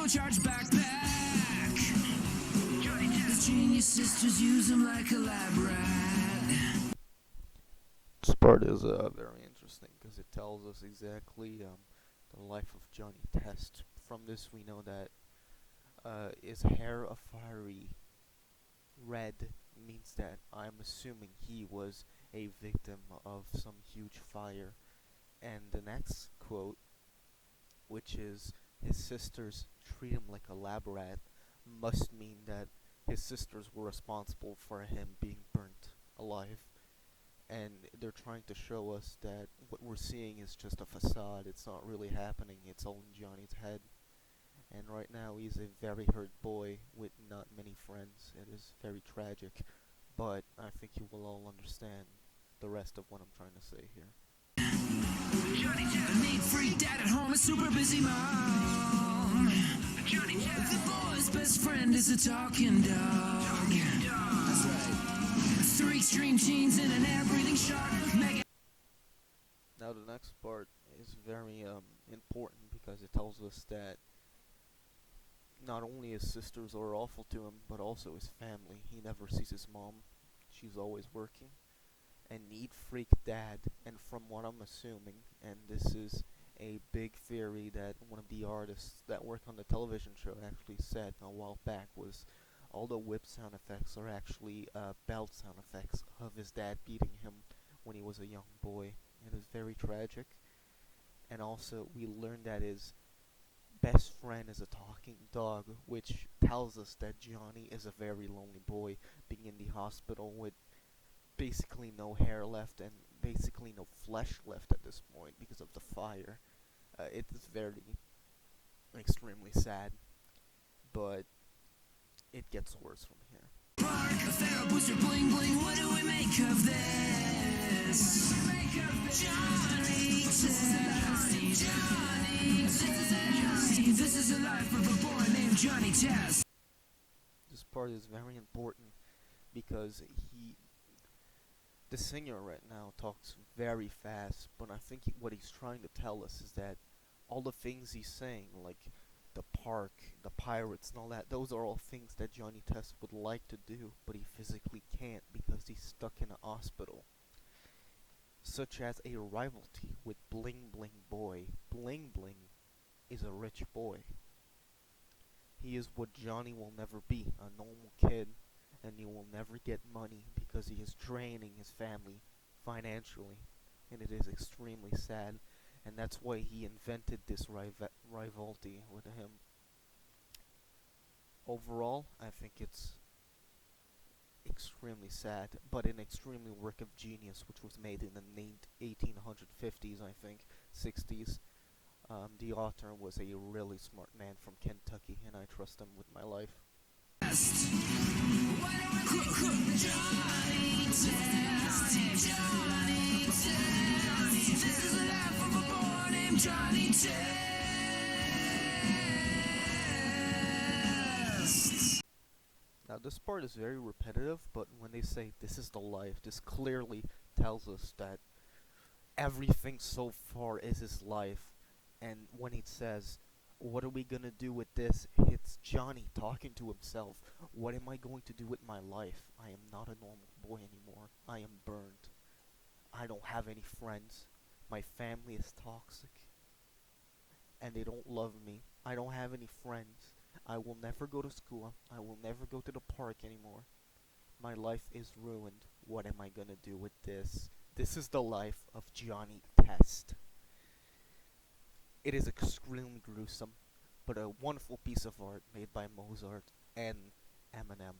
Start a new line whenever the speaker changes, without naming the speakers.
turbocharged backpack. His genius sisters use him like a lab rat.
This part is very interesting because it tells us exactly the life of Johnny Test. From this, we know that his hair a fiery red means that I'm assuming he was a victim of some huge fire. And the next quote, which is his sisters treat him like a lab rat, must mean that his sisters were responsible for him being burnt alive. And they're trying to show us that what we're seeing is just a facade. It's not really happening. It's all in Johnny's head. And right now he's a very hurt boy with not many friends. It is very tragic. But I think you will all understand the rest of what I'm trying to say here.
A neat freak dad at home, a super busy mom. The boy's best friend is a talking dog. That's right. 3 extreme genes and an air-breathing shark.
Now the next part is very important because it tells us that not only his sisters are awful to him, but also his family. He never sees his mom. She's always working. And neat freak dad, and from what I'm assuming, and this is a big theory that one of the artists that worked on the television show actually said a while back, was all the whip sound effects are actually belt sound effects of his dad beating him when he was a young boy. It is very tragic. And also we learned that his best friend is a talking dog, which tells us that Johnny is a very lonely boy, being in the hospital with basically no hair left and basically no flesh left at this point because of the fire. It is very extremely sad, but it gets worse from here.
Mark, a Pharaoh booster bling bling, what do we make of this? Johnny Test, Johnny Test. This is the life of a boy named Johnny Test.
This part is very important because the singer right now talks very fast, but I think what he's trying to tell us is that all the things he's saying, like the park, the pirates, and all that, those are all things that Johnny Test would like to do, but he physically can't because he's stuck in a hospital. Such as a rivalry with Bling Bling Boy. Bling Bling is a rich boy. He is what Johnny will never be, a normal kid, and he will never get money because he is draining his family financially, and it is extremely sad. And that's why he invented this rivalry with him. Overall, I think it's extremely sad, but an extremely work of genius, which was made in the 1850s, I think, 60s. The author was a really smart man from Kentucky, and I trust him with my life.
Johnny Test, Johnny Test. This is the life of a boy named Johnny Test.
Now this part is very repetitive, but when they say this is the life, this clearly tells us that everything so far is his life. And when he says, what are we gonna do with this? It's Johnny talking to himself. What am I going to do with my life? I am not a normal boy anymore. I am burned. I don't have any friends. My family is toxic. And they don't love me. I don't have any friends. I will never go to school. I will never go to the park anymore. My life is ruined. What am I gonna do with this? This is the life of Johnny Test. It is extremely gruesome, but a wonderful piece of art made by Mozart and Eminem.